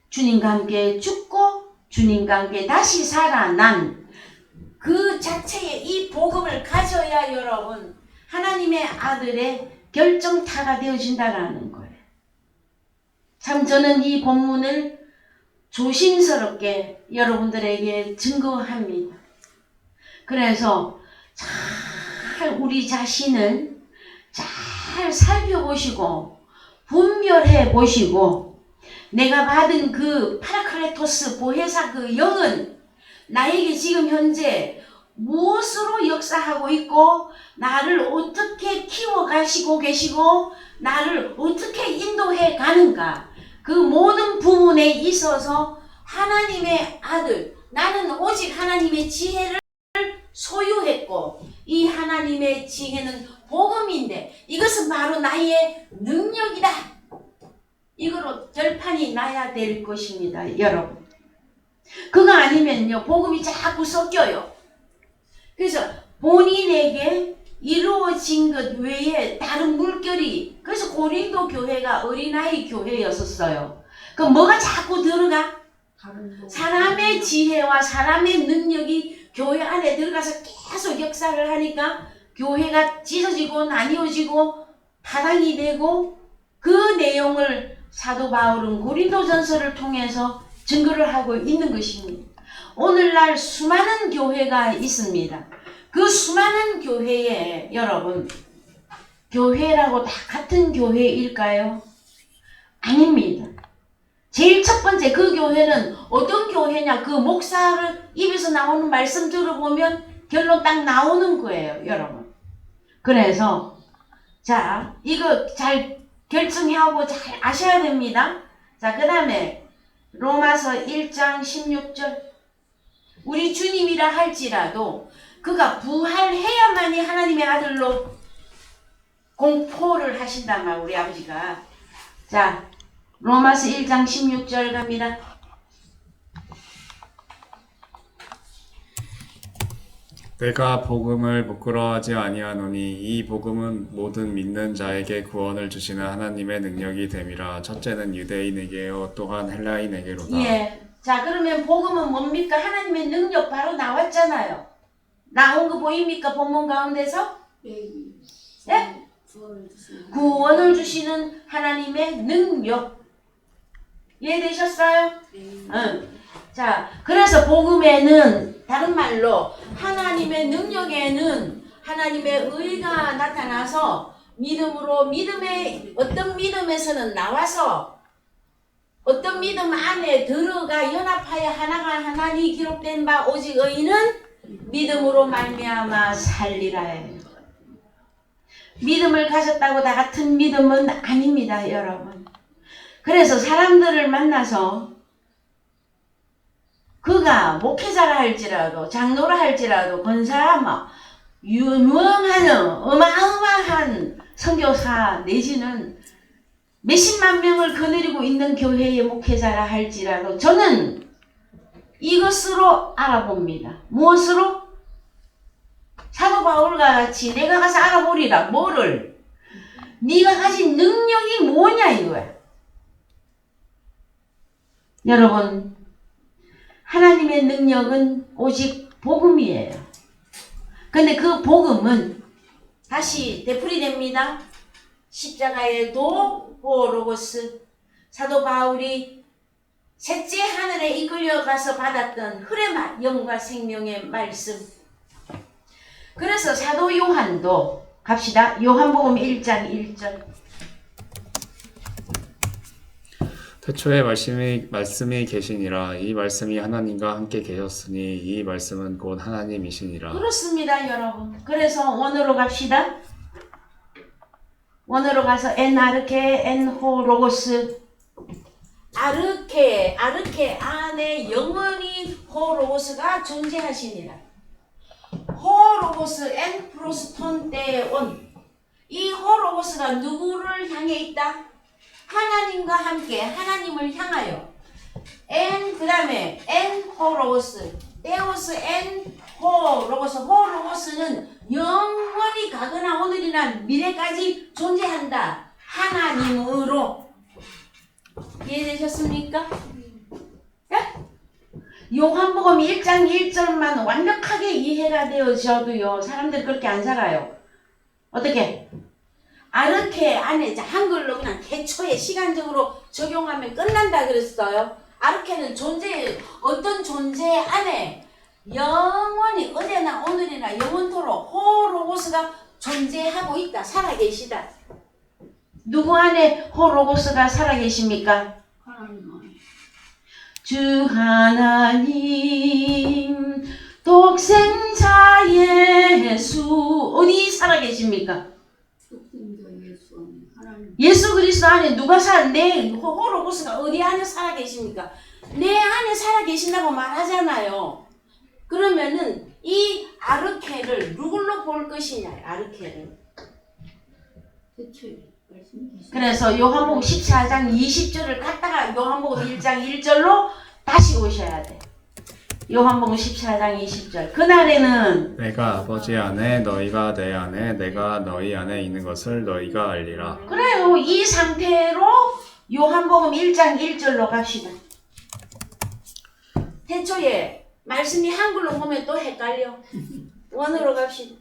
주님과 함께 죽고 주님과 함께 다시 살아난 그 자체의 이 복음을 가져야 여러분 하나님의 아들의 결정타가 되어진다라는 거예요. 참 저는 이 본문을 조심스럽게 여러분들에게 증거합니다. 그래서 잘 우리 자신을 잘 잘 살펴보시고 분별해 보시고 내가 받은 그 파라클레토스 보혜사 그 영은 나에게 지금 현재 무엇으로 역사하고 있고 나를 어떻게 키워가시고 계시고 나를 어떻게 인도해 가는가 그 모든 부분에 있어서 하나님의 아들 나는 오직 하나님의 지혜를 소유했고 이 하나님의 지혜는 복음인데 이것은 바로 나의 능력이다. 이거로 결판이 나야 될 것입니다. 여러분. 그거 아니면요. 복음이 자꾸 섞여요. 그래서 본인에게 이루어진 것 외에 다른 물결이 그래서 고린도 교회가 어린아이 교회였었어요. 그럼 뭐가 자꾸 들어가? 사람의 지혜와 사람의 능력이 교회 안에 들어가서 계속 역사를 하니까 교회가 찢어지고 나뉘어지고 파당이 되고 그 내용을 사도 바울은 고린도전서를 통해서 증거를 하고 있는 것입니다. 오늘날 수많은 교회가 있습니다. 그 수많은 교회에 여러분 교회라고 다 같은 교회일까요? 아닙니다. 제일 첫 번째 그 교회는 어떤 교회냐 그 목사를 입에서 나오는 말씀 들어보면 결론 딱 나오는 거예요. 여러분. 그래서 자 이거 잘 결정하고 잘 아셔야 됩니다. 자 그 다음에 로마서 1장 16절 우리 주님이라 할지라도 그가 부활해야만이 하나님의 아들로 공포를 하신단 말 우리 아버지가. 자 로마서 1장 16절 갑니다. 내가 복음을 부끄러워하지 아니하노니 이 복음은 모든 믿는 자에게 구원을 주시는 하나님의 능력이 됨이라. 첫째는 유대인에게요 또한 헬라인에게로다. 예. 자 그러면 복음은 뭡니까? 하나님의 능력 바로 나왔잖아요. 나온 거 보입니까? 본문 가운데서? 예? 구원을 주시는 하나님의 능력. 이해되셨어요? 응. 자, 그래서 복음에는 다른 말로 하나님의 능력에는 하나님의 의가 나타나서 믿음으로 믿음의 어떤 믿음에서는 나와서 어떤 믿음 안에 들어가 연합하여 하나가 하나니 기록된 바 오직 의인은 믿음으로 말미암아 살리라 해요. 믿음을 가졌다고 다 같은 믿음은 아닙니다, 여러분. 그래서 사람들을 만나서 그가 목회자라 할지라도 장로라 할지라도 권사 유명한 어마어마한 선교사 내지는 몇십만 명을 거느리고 있는 교회의 목회자라 할지라도 저는 이것으로 알아봅니다. 무엇으로? 사도 바울과 같이 내가 가서 알아보리라. 뭐를? 네가 가진 능력이 뭐냐 이거야. 여러분 하나님의 능력은 오직 복음이에요. 근데 그 복음은 다시 되풀이됩니다. 십자가의 도보로고스 사도 바울이 셋째 하늘에 이끌려가서 받았던 흐레마 영과 생명의 말씀. 그래서 사도 요한도 갑시다. 요한복음 1장 1절 태초에 말씀이 계시니라. 이 말씀이 하나님과 함께 계셨으니 이 말씀은 곧 하나님이시니라. 그렇습니다, 여러분. 그래서 원어로 갑시다. 원어로 가서 아르케 호 로고스 아르케 안에 영원히 호 로고스가 존재하시니라. 호 로고스 엔 프로스톤 때온 이 호 로고스가 누구를 향해 있다? 하나님과 함께 하나님을 향하여 그 다음에 호 로고스 테오스 호 로고스 호 로고스는 영원히 가거나 오늘이나 미래까지 존재한다. 하나님으로. 이해되셨습니까? 예? 요한복음 1장 1절만 완벽하게 이해가 되어져도요 사람들 그렇게 안 살아요. 어떻게? 아르케 안에 한글로 그냥 태초에 시간적으로 적용하면 끝난다 그랬어요. 아르케는 어떤 존재 안에 영원히 어제나 오늘이나 영원토록 호 로고스가 존재하고 있다. 살아계시다. 누구 안에 호로고스가 살아계십니까? 하나님 안에. 주 하나님 독생자 예수 어디 살아계십니까? 독생자 예수 안에. 하나님. 예수 그리스도 안에 누가 내 호로고스가 어디 안에 살아계십니까? 내 안에 살아계신다고 말하잖아요. 그러면은 이 아르케를 누굴로 볼 것이냐, 아르케를. 대체 말씀이 계시. 그래서 요한복음 14장 20절을 갖다가 요한복음 1장 1절로 다시 오셔야 돼. 요한복음 14장 20절. 그날에는 내가 아버지 안에 너희가 내 안에 내가 너희 안에 있는 것을 너희가 알리라. 그래요. 이 상태로 요한복음 1장 1절로 갑시다. 태초에 말씀이 한글로 보면 또 헷갈려. 원어로 갑시다.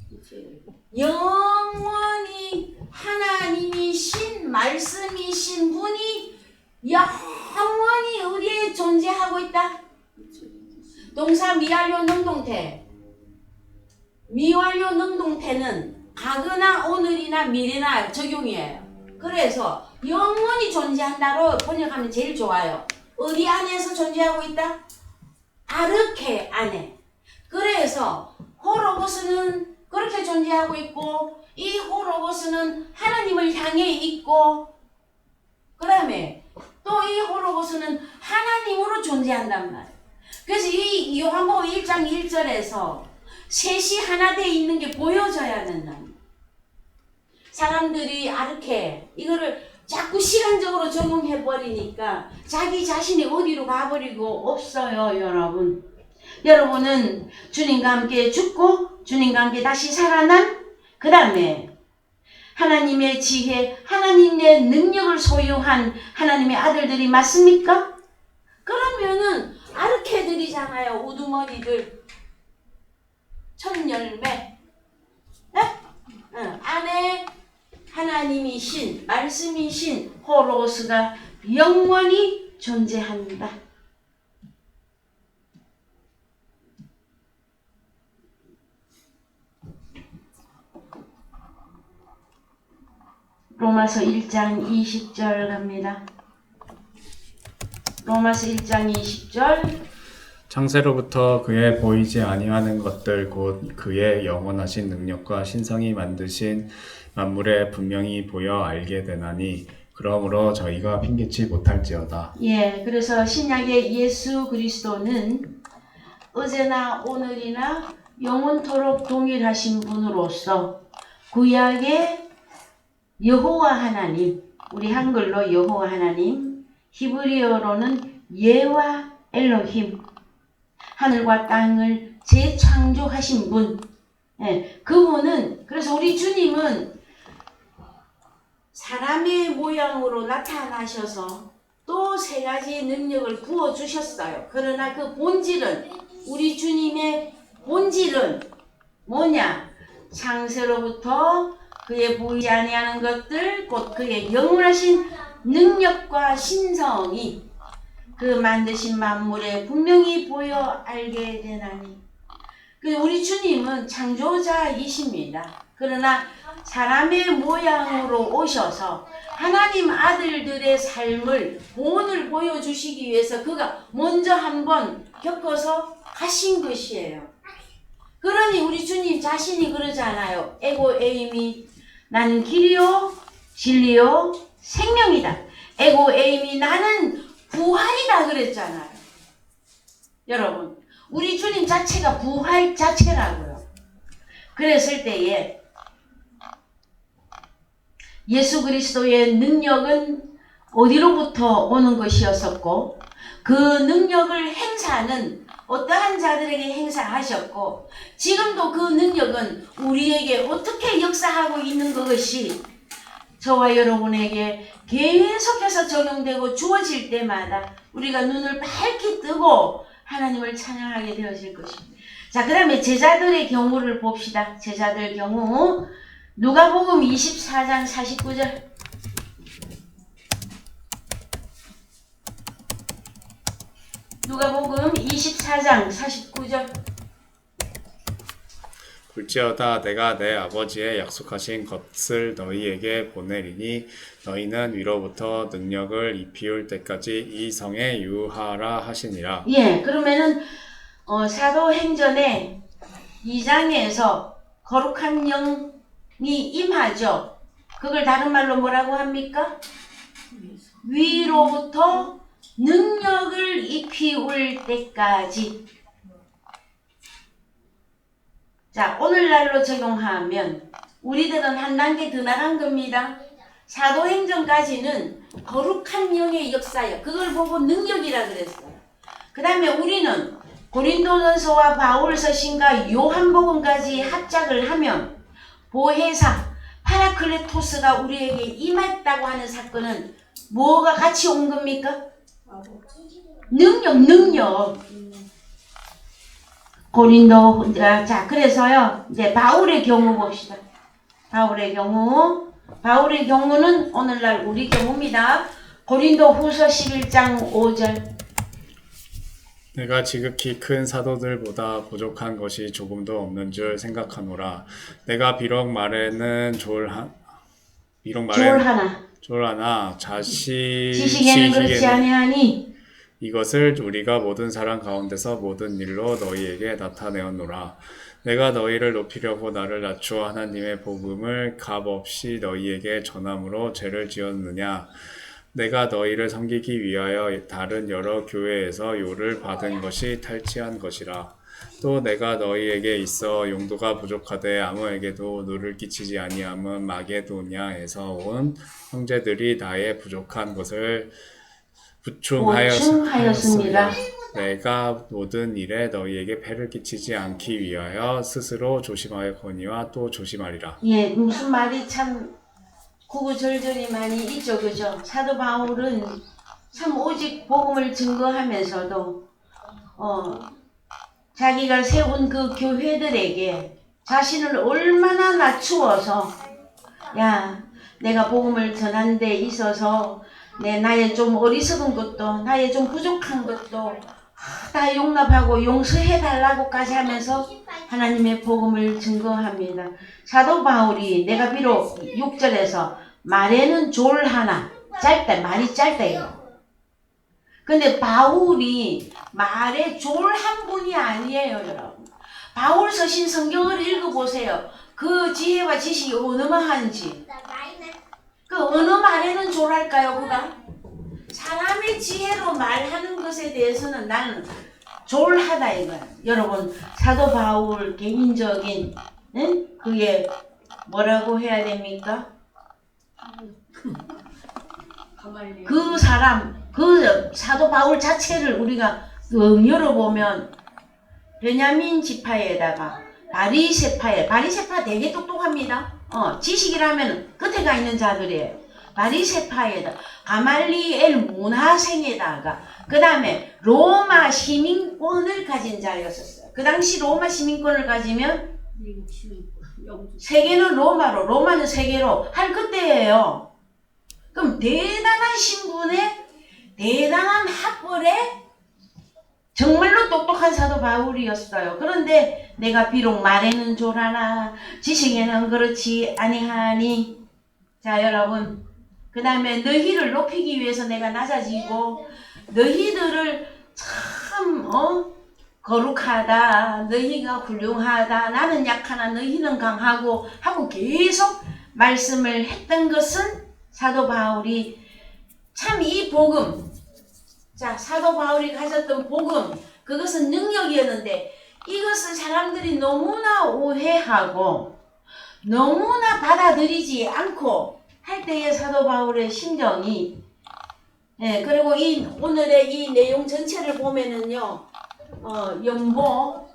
대체 영원히 하나님이신 말씀이신 분이 영원히 어디에 존재하고 있다? 동사 미완료 능동태. 미완료 능동태는 과거나 오늘이나 미래나 적용이에요. 그래서 영원히 존재한다로 번역하면 제일 좋아요. 어디 안에서 존재하고 있다? 아르케 안에. 그래서 호로고스는 그렇게 존재하고 있고 이 호로고스는 하나님을 향해 있고 그 다음에 또 이 호로고스는 하나님으로 존재한단 말이에요. 그래서 이 요한복음 1장 1절에서 셋이 하나 돼 있는 게 보여져야 된다. 사람들이 아르케 이거를 자꾸 시간적으로 적용해 버리니까 자기 자신이 어디로 가버리고 없어요, 여러분. 여러분은 주님과 함께 죽고 주님과 함께 다시 살아난 그 다음에 하나님의 지혜, 하나님의 능력을 소유한 하나님의 아들들이 맞습니까? 그러면은 아르케들이잖아요. 우두머리들. 첫열매. 네? 안에 하나님이신 말씀이신 호로고스가 영원히 존재한다. 로마서 1장 20절 갑니다. 로마서 1장 20절. 창세로부터 그의 보이지 아니하는 것들 곧 그의 영원하신 능력과 신성이 만드신 만물에 분명히 보여 알게 되나니 그러므로 저희가 핑계치 못할지어다. 예, 그래서 신약의 예수 그리스도는 어제나 오늘이나 영원토록 동일하신 분으로서 구약의 여호와 하나님, 우리 한글로 여호와 하나님, 히브리어로는 예와 엘로힘, 하늘과 땅을 재창조하신 분. 예, 그분은, 그래서 우리 주님은 사람의 모양으로 나타나셔서 또 세 가지 능력을 부어주셨어요. 그러나 그 본질은, 우리 주님의 본질은 뭐냐? 창세로부터 그의 보이지 아니하는 것들, 곧 그의 영원하신 능력과 신성이 그 만드신 만물에 분명히 보여 알게 되나니. 우리 주님은 창조자이십니다. 그러나 사람의 모양으로 오셔서 하나님 아들들의 삶을, 본을 보여주시기 위해서 그가 먼저 한번 겪어서 하신 것이에요. 그러니 우리 주님 자신이 그러잖아요. 에고 에이미, 나는 길이요 진리요 생명이다. 에고 에이미, 나는 부활이다 그랬잖아요. 여러분, 우리 주님 자체가 부활 자체라고요. 그랬을 때에 예수 그리스도의 능력은 어디로부터 오는 것이었었고, 그 능력을 행사하는 어떠한 자들에게 행사하셨고, 지금도 그 능력은 우리에게 어떻게 역사하고 있는 것이 저와 여러분에게 계속해서 적용되고 주어질 때마다 우리가 눈을 밝게 뜨고 하나님을 찬양하게 되어질 것입니다. 자, 그 다음에 제자들의 경우를 봅시다. 제자들 경우 누가복음 24장 49절. 누가복음 24장 49절. 볼지어다 내가 내 아버지의 약속하신 것을 너희에게 보내리니 너희는 위로부터 능력을 입히울 때까지 이 성에 유하라 하시니라. 예, 그러면은 사도행전의 2장에서 거룩한 영이 임하죠. 그걸 다른 말로 뭐라고 합니까? 위로부터 능력을 입히울 때까지. 자, 오늘날로 적용하면 우리들은 한 단계 더 나간 겁니다. 사도행전까지는 거룩한 영의 역사예요. 그걸 보고 능력이라 그랬어요. 그 다음에 우리는 고린도전서와 바울서신과 요한복음까지 합작을 하면 보혜사 파라클레토스가 우리에게 임했다고 하는 사건은 뭐가 같이 온 겁니까? 능력. 고린도, 자, 그래서요, 이제 바울의 경우 봅시다. 바울의 경우는 오늘날 우리 경우입니다. 고린도 후서 11장 5절. 내가 지극히 큰 사도들보다 부족한 것이 조금도 없는 줄 생각하노라. 내가 비록 말에는 졸하나 지식에는 그렇지 아니하니 이것을 우리가 모든 사람 가운데서 모든 일로 너희에게 나타내었노라. 내가 너희를 높이려고 나를 낮추어 하나님의 복음을 값없이 너희에게 전함으로 죄를 지었느냐. 내가 너희를 섬기기 위하여 다른 여러 교회에서 요를 받은 것이 탈취한 것이라. 또 내가 너희에게 있어 용도가 부족하되 아무에게도 누를 끼치지 아니함은 마게도냐에서 온 형제들이 나의 부족한 것을 보충하였습니다. 내가 모든 일에 너희에게 폐를 끼치지 않기 위하여 스스로 조심하였거니와 또 조심하리라. 예, 무슨 말이 참 구구절절이 많이 있죠, 그죠? 사도 바울은 참 오직 복음을 증거하면서도 자기가 세운 그 교회들에게 자신을 얼마나 낮추어서 야, 내가 복음을 전하는 데 있어서 나의 좀 어리석은 것도 나의 좀 부족한 것도 다 용납하고 용서해 달라고까지 하면서 하나님의 복음을 증거합니다. 사도 바울이 내가 비록 6절에서 말에는 졸하나 말이 짧다 이거. 근데 바울이 말에 졸한 분이 아니에요, 여러분. 바울 서신 성경을 읽어보세요. 그 지혜와 지식이 어마어마한지. 그 어느 말에는 졸할까요, 그가? 사람의 지혜로 말하는 것에 대해서는 나는 졸하다 이거야. 여러분, 사도 바울 개인적인 그게 뭐라고 해야 됩니까? 그 사람, 그 사도 바울 자체를 우리가 열어보면 베냐민 지파에다가 바리새파 되게 똑똑합니다. 지식이라면 끝에 가 있는 자들이에요. 바리새파에다 가말리엘 문화생에다가 그 다음에 로마 시민권을 가진 자였었어요. 그 당시 로마 시민권을 가지면 세계는 로마는 세계로 할 그때예요. 그럼 대단한 신분에 대단한 학벌에 정말로 똑똑한 사도 바울이었어요. 그런데 내가 비록 말에는 졸하나 지식에는 그렇지 아니하니. 자, 여러분, 그 다음에 너희를 높이기 위해서 내가 낮아지고 너희들을 참 거룩하다, 너희가 훌륭하다, 나는 약하나 너희는 강하고 하고 계속 말씀을 했던 것은 사도 바울이 참 이 복음, 자, 사도 바울이 가졌던 복음, 그것은 능력이었는데 이것을 사람들이 너무나 오해하고 너무나 받아들이지 않고 할 때의 사도 바울의 심정이, 그리고 오늘의 이 내용 전체를 보면은요, 연보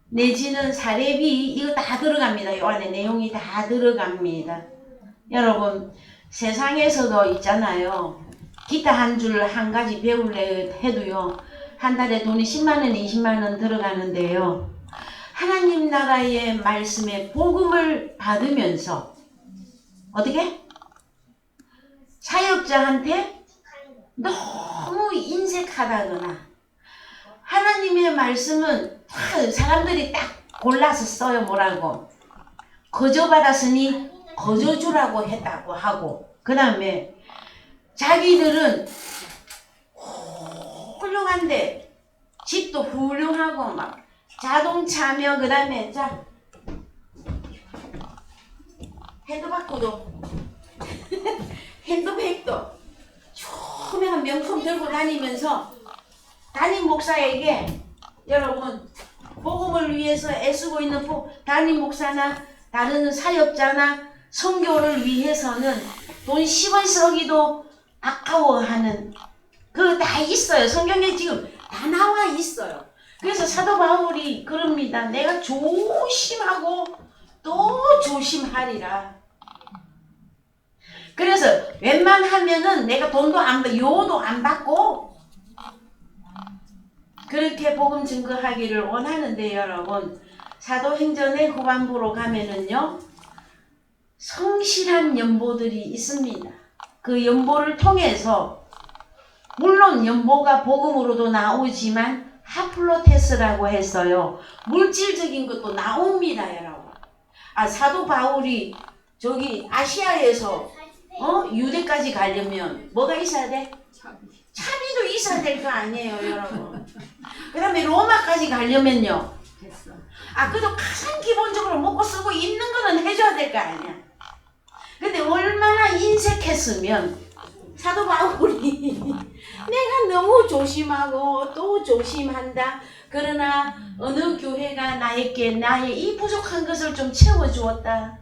내지는 사례비 이거 다 들어갑니다. 이 안에 내용이 다 들어갑니다. 여러분, 세상에서도 있잖아요. 기타 한 줄 한 가지 배울래 해도요, 한 달에 돈이 10만원, 20만원 들어가는데요. 하나님 나라의 말씀의 복음을 받으면서 어떻게? 사역자한테 너무 인색하다거나 하나님의 말씀은 사람들이 딱 골라서 써요. 뭐라고? 거저 받았으니 거저 주라고 했다고 하고, 그 다음에 자기들은 훌륭한데 집도 훌륭하고 막 자동차며 그 다음에 자 핸드바꾸도 핸드백도 유명한 명품 들고 다니면서 담임 목사에게 여러분 복음을 위해서 애쓰고 있는 담임 목사나 다른 사역자나 선교를 위해서는 돈 10원 쓰기도 아까워하는 그거 다 있어요. 성경에 지금 다 나와 있어요. 그래서 사도 바울이 그럽니다. 내가 조심하고 또 조심하리라. 그래서 웬만하면은 내가 돈도 요도 안 받고 그렇게 복음 증거하기를 원하는데 여러분 사도행전의 후반부로 가면은요 성실한 연보들이 있습니다. 그 연보를 통해서 물론 연보가 복음으로도 나오지만 하플로테스라고 했어요. 물질적인 것도 나옵니다, 여러분. 사도 바울이 저기 아시아에서 유대까지 가려면 뭐가 있어야 돼? 차비도 있어야 될 거 아니에요, 여러분. 그 다음에 로마까지 가려면요. 됐어. 그래도 가장 기본적으로 먹고 쓰고 입는 거는 해줘야 될 거 아니야. 근데 얼마나 인색했으면 사도 바울이 내가 너무 조심하고 또 조심한다. 그러나 어느 교회가 나에게 나의 이 부족한 것을 좀 채워주었다.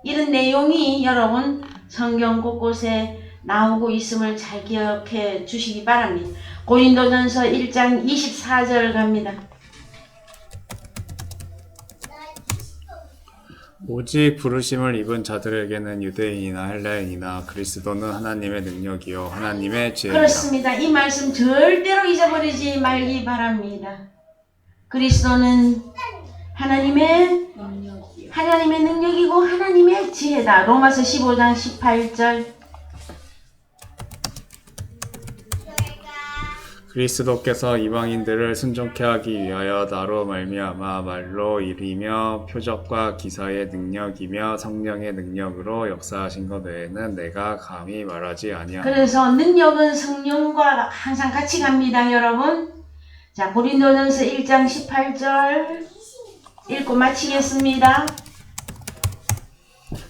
이런 내용이 여러분 성경 곳곳에 나오고 있음을 잘 기억해 주시기 바랍니다. 고린도전서 1장 24절 갑니다. 오직 부르심을 입은 자들에게는 유대인이나 헬라인이나 그리스도는 하나님의 능력이요 하나님의 지혜니라. 그렇습니다. 이 말씀 절대로 잊어버리지 말기 바랍니다. 그리스도는 하나님의 능력이고 하나님의 지혜다. 로마서 15장 18절. 그리스도께서 이방인들을 순종케 하기 위하여 나로 말미암아 말로 일이며 표적과 기사의 능력이며 성령의 능력으로 역사하신 것 외에는 내가 감히 말하지 아니하노라. 그래서 능력은 성령과 항상 같이 갑니다, 여러분. 자, 고린도전서 1장 18절 읽고 마치겠습니다.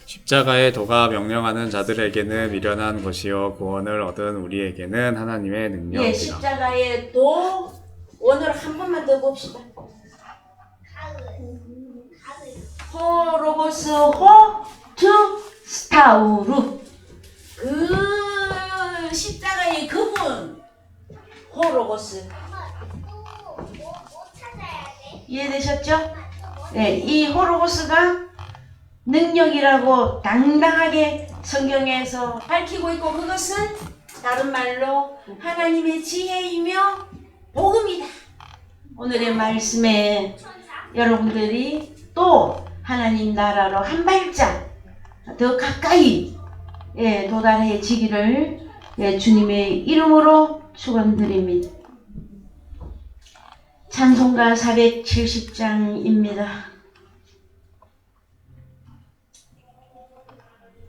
십자가의 도가 명령하는 자들에게는 미련한 것이요 구원을 얻은 우리에게는 하나님의 능력이라. 예, 십자가의 도 오늘 한 번만 더 봅시다. 호로고스 호투 스타우루. 그 십자가의 그분 호로고스. 이해되셨죠? 네, 이 호로고스가 능력이라고 당당하게 성경에서 밝히고 있고 그것은 다른 말로 하나님의 지혜이며 복음이다. 오늘의 말씀에 여러분들이 또 하나님 나라로 한 발짝 더 가까이 도달해지기를 주님의 이름으로 축원드립니다. 찬송가 470장입니다.